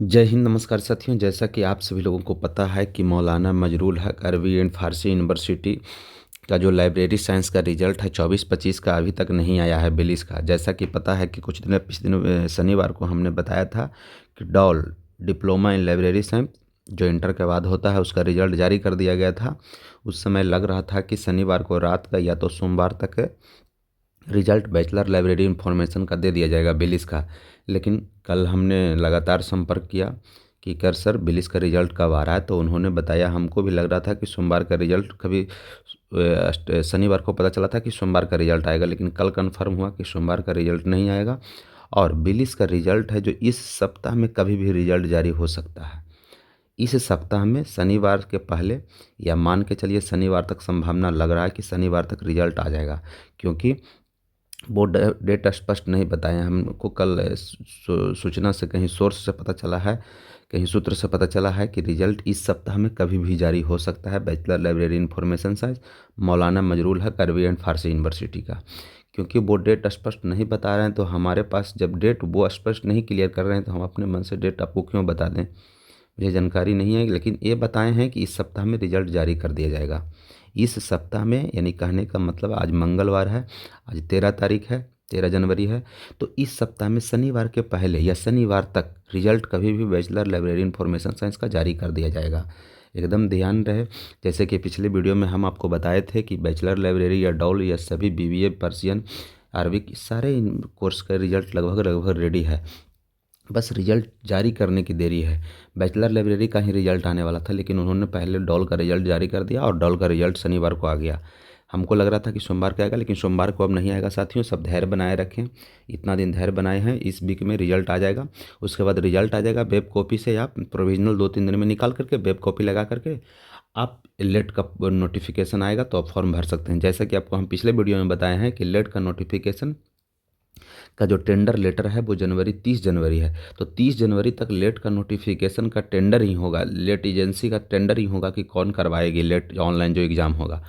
जय हिंद, नमस्कार साथियों। जैसा कि आप सभी लोगों को पता है कि मौलाना मजरूल हक अरबी एंड फारसी यूनिवर्सिटी का जो लाइब्रेरी साइंस का रिजल्ट है 24-25 का अभी तक नहीं आया है बिलिस का। जैसा कि पता है कि कुछ दिन पिछले दिन शनिवार को हमने बताया था कि doll diploma in library science जो इंटर के बाद होता है उसका रिजल्ट जारी कर दिया गया था। उस समय लग रहा था कि शनिवार को रात का या तो सोमवार तक रिजल्ट बैचलर लाइब्रेरी इन्फॉर्मेशन का दे दिया जाएगा बिलिस का। लेकिन कल हमने लगातार संपर्क किया कि कर सर बिलिस का रिजल्ट कब आ रहा है, तो उन्होंने बताया। हमको भी लग रहा था कि सोमवार का रिजल्ट शनिवार को पता चला था कि सोमवार का रिजल्ट आएगा, लेकिन कल कंफर्म हुआ कि सोमवार का रिजल्ट नहीं आएगा। और बिलिस का रिजल्ट है जो इस सप्ताह में कभी भी रिजल्ट जारी हो सकता है। इस सप्ताह में शनिवार के पहले या मान के चलिए शनिवार तक संभावना लग रहा है कि शनिवार तक रिजल्ट आ जाएगा, क्योंकि वो डेट स्पष्ट नहीं बताए हैं हमको। कल सूचना से कहीं सोर्स से पता चला है, कहीं सूत्र से पता चला है कि रिजल्ट इस सप्ताह में कभी भी जारी हो सकता है बैचलर लाइब्रेरी इन्फॉर्मेशन साइंस मौलाना मजरूल हक अरबी एंड फारसी यूनिवर्सिटी का। क्योंकि वो डेट स्पष्ट नहीं बता रहे हैं, तो हमारे पास जब डेट वो स्पष्ट नहीं क्लियर कर रहे हैं तो हम अपने मन से डेट आपको क्यों बता दें। मुझे जानकारी नहीं है, लेकिन ये बताए हैं कि इस सप्ताह में रिजल्ट जारी कर दिया जाएगा। इस सप्ताह में, यानी कहने का मतलब आज मंगलवार है, आज 13 तारीख है, 13 जनवरी है। तो इस सप्ताह में शनिवार के पहले या शनिवार तक रिजल्ट कभी भी बैचलर लाइब्रेरी इन्फॉर्मेशन साइंस का जारी कर दिया जाएगा। एकदम ध्यान रहे। जैसे कि पिछले वीडियो में हम आपको बताए थे कि बैचलर लाइब्रेरी या डॉल या सभी बीबीए पर्सियन अरबिक सारे इन कोर्स का रिजल्ट लगभग लगभग रेडी है, बस रिजल्ट जारी करने की देरी है। बैचलर लाइब्रेरी का ही रिजल्ट आने वाला था, लेकिन उन्होंने पहले डॉल का रिजल्ट जारी कर दिया और डॉल का रिजल्ट शनिवार को आ गया। हमको लग रहा था कि सोमवार को आएगा, लेकिन सोमवार को अब नहीं आएगा साथियों। सब धैर्य बनाए रखें, इतना दिन धैर्य बनाए हैं, इस वीक में रिजल्ट आ जाएगा। उसके बाद रिजल्ट आ जाएगा वेब कॉपी से, आप प्रोविजनल 2-3 दिन में निकाल करके वेब कॉपी लगा करके आप लेट का नोटिफिकेशन आएगा तो आप फॉर्म भर सकते हैं। जैसा कि आपको हम पिछले वीडियो में बताए हैं कि लेट का नोटिफिकेशन का जो टेंडर लेटर है वो 30 जनवरी है। तो 30 जनवरी तक लेट का नोटिफिकेशन का टेंडर ही होगा, लेट एजेंसी का टेंडर ही होगा कि कौन करवाएगी लेट ऑनलाइन जो एग्ज़ाम होगा।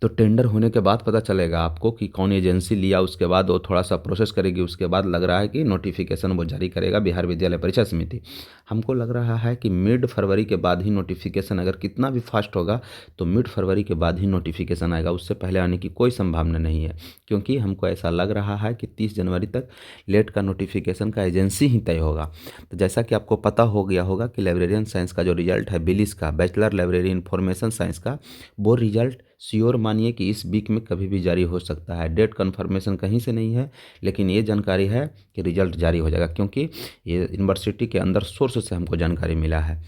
तो टेंडर होने के बाद पता चलेगा आपको कि कौन एजेंसी लिया। उसके बाद वो थोड़ा सा प्रोसेस करेगी, उसके बाद लग रहा है कि नोटिफिकेशन वो जारी करेगा बिहार विद्यालय परीक्षा समिति। हमको लग रहा है कि मिड फरवरी के बाद ही नोटिफिकेशन, अगर कितना भी फास्ट होगा तो मिड फरवरी के बाद ही नोटिफिकेशन आएगा, उससे पहले आने की कोई संभावना नहीं है। क्योंकि हमको ऐसा लग रहा है कि 30 जनवरी तक लेट का नोटिफिकेशन का एजेंसी ही तय होगा। तो जैसा कि आपको पता हो गया होगा कि लाइब्रेरियन साइंस का जो रिजल्ट है बिलिस का, बैचलर लाइब्रेरी इन्फॉर्मेशन साइंस का, वो रिजल्ट श्योर मानिए कि इस वीक में कभी भी जारी हो सकता है। डेट कन्फर्मेशन कहीं से नहीं है, लेकिन ये जानकारी है कि रिजल्ट जारी हो जाएगा, क्योंकि ये यूनिवर्सिटी के अंदर सोर्स से हमको जानकारी मिला है।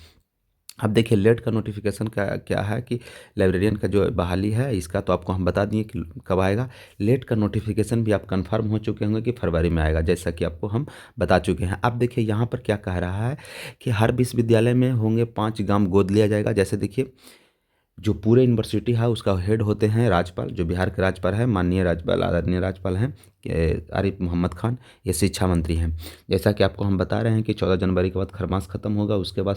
अब देखिए लेट का नोटिफिकेशन का क्या है कि लाइब्रेरियन का जो बहाली है इसका तो आपको हम बता दिए कि कब आएगा। लेट का नोटिफिकेशन भी आप कंफर्म हो चुके होंगे कि फरवरी में आएगा, जैसा कि आपको हम बता चुके हैं। अब देखिए यहाँ पर क्या कह रहा है कि हर विश्वविद्यालय में होंगे 5 गांव गोद लिया जाएगा। जैसे देखिए जो पूरे यूनिवर्सिटी है उसका हेड होते हैं राज्यपाल, जो बिहार के राज्यपाल है माननीय राज्यपाल आदरणीय राज्यपाल हैं आरिफ मोहम्मद खान। ये शिक्षा मंत्री हैं। जैसा कि आपको हम बता रहे हैं कि 14 जनवरी के बाद खरमास खत्म होगा, उसके बाद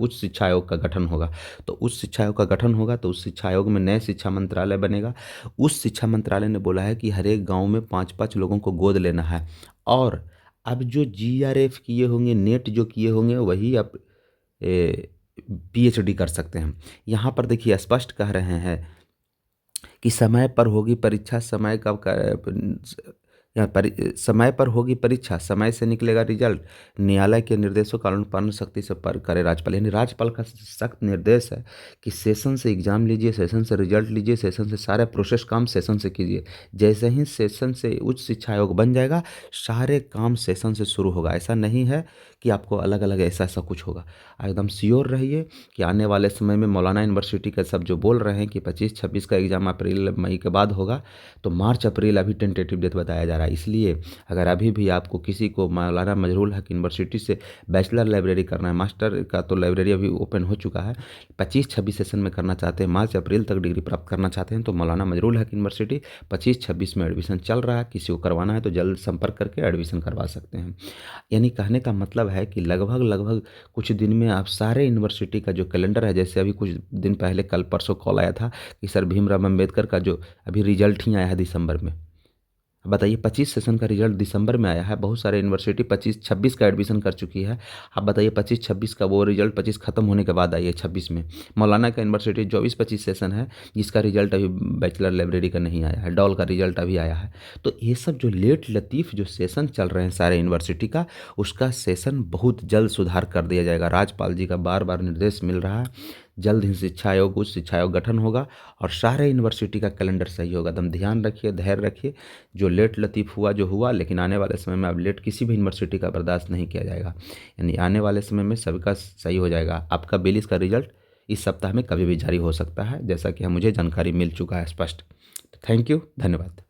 उच्च शिक्षा आयोग का गठन होगा। तो उच्च शिक्षा आयोग का गठन होगा तो उस शिक्षा आयोग में नए शिक्षा मंत्रालय बनेगा। उस शिक्षा मंत्रालय ने बोला है कि हर एक गाँव में 5-5 लोगों को गोद लेना है। और अब जो GRF किए होंगे, नेट जो किए होंगे, वही अब PhD कर सकते हैं। यहाँ पर देखिए स्पष्ट कह रहे हैं कि समय पर होगी परीक्षा, समय कब या समय पर होगी परीक्षा, समय से निकलेगा रिजल्ट। न्यायालय के निर्देशों का अनुपालन सख्ती से पर करे राज्यपाल। यानी राज्यपाल का सख्त निर्देश है कि सेशन से एग्जाम लीजिए, सेशन से रिजल्ट लीजिए, सेशन से सारे प्रोसेस काम सेशन से कीजिए। जैसे ही सेशन से उच्च शिक्षा आयोग बन जाएगा सारे काम सेशन से शुरू होगा। ऐसा नहीं है कि आपको अलग अलग ऐसा ऐसा कुछ होगा। एकदम श्योर रहिए कि आने वाले समय में मौलाना यूनिवर्सिटी का सब जो बोल रहे हैं कि 25-26 का एग्ज़ाम अप्रैल मई के बाद होगा, तो मार्च अप्रैल अभी टेंटेटिव डेट बताया जा रहा है। इसलिए अगर अभी भी आपको किसी को मौलाना मजरूल हक यूनिवर्सिटी से बैचलर लाइब्रेरी करना है, मास्टर का तो लाइब्रेरी अभी ओपन हो चुका है, 25-26 सेशन में करना चाहते हैं, मार्च अप्रैल तक डिग्री प्राप्त करना चाहते हैं, तो मौलाना मजरूल हक यूनिवर्सिटी 25-26 में एडमिशन चल रहा है। किसी को करवाना है तो जल्द संपर्क करके एडमिशन करवा सकते हैं। यानी कहने का मतलब है कि लगभग लगभग कुछ दिन में आप सारे यूनिवर्सिटी का जो कैलेंडर है, जैसे अभी कुछ दिन पहले कल परसों कॉल आया था कि सर भीमराव अम्बेडकर का जो अभी रिजल्ट ही आया है दिसंबर में, बताइए 25 सेशन का रिजल्ट दिसंबर में आया है, बहुत सारे यूनिवर्सिटी 25-26 का एडमिशन कर चुकी है। आप बताइए 25-26 का वो रिजल्ट 25 खत्म होने के बाद आई है 26 में। मौलाना का यूनिवर्सिटी 24-25 सेशन है, जिसका रिजल्ट अभी बैचलर लाइब्रेरी का नहीं आया है। डॉल का रिजल्ट अभी आया है। तो ये सब जो लेट लतीफ़ जो सेशन चल रहे हैं सारे यूनिवर्सिटी का, उसका सेशन बहुत जल्द सुधार कर दिया जाएगा। राज्यपाल जी का बार बार निर्देश मिल रहा है, जल्द ही शिक्षा आयोग, उच्च शिक्षा आयोग गठन होगा और सारे यूनिवर्सिटी का कैलेंडर सही होगा। एकदम ध्यान रखिए, धैर्य रखिए। जो लेट लतीफ़ हुआ जो हुआ, लेकिन आने वाले समय में अब लेट किसी भी यूनिवर्सिटी का बर्दाश्त नहीं किया जाएगा। यानी आने वाले समय में सभी का सही हो जाएगा। आपका बेलिस का रिजल्ट इस सप्ताह में कभी भी जारी हो सकता है, जैसा कि मुझे जानकारी मिल चुका है स्पष्ट। थैंक यू, धन्यवाद।